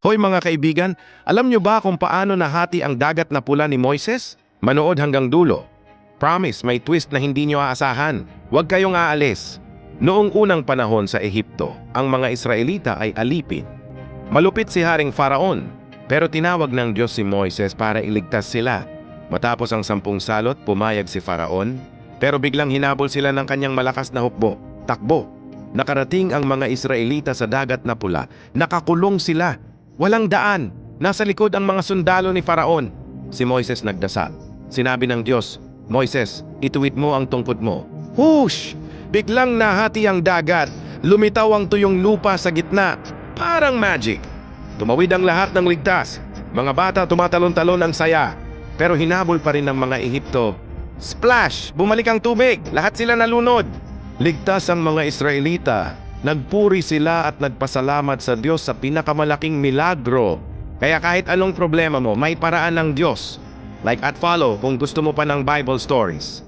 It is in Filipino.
Hoy mga kaibigan, alam nyo ba kung paano nahati ang dagat na pula ni Moises? Manood hanggang dulo. Promise, may twist na hindi nyo aasahan. Huwag kayong aalis. Noong unang panahon sa Ehipto, ang mga Israelita ay alipin. Malupit si Haring Faraon, pero tinawag ng Diyos si Moises para iligtas sila. Matapos ang 10 salot, pumayag si Faraon, pero biglang hinabol sila ng kanyang malakas na hukbo. Takbo. Nakarating ang mga Israelita sa dagat na pula. Nakakulong sila. Walang daan. Nasa likod ang mga sundalo ni Faraon. Si Moises nagdasal. Sinabi ng Diyos, Moises, ituwid mo ang tungkod mo. Whoosh! Biglang nahati ang dagat. Lumitaw ang tuyong lupa sa gitna. Parang magic. Tumawid ang lahat ng ligtas. Mga bata tumatalon-talon ang saya. Pero hinabol pa rin ng mga Ehipto. Splash! Bumalik ang tubig. Lahat sila nalunod. Ligtas ang mga Israelita. Nagpuri sila at nagpasalamat sa Diyos sa pinakamalaking milagro. Kaya kahit anong problema mo, may paraan ng Diyos. Like at follow kung gusto mo pa ng Bible stories.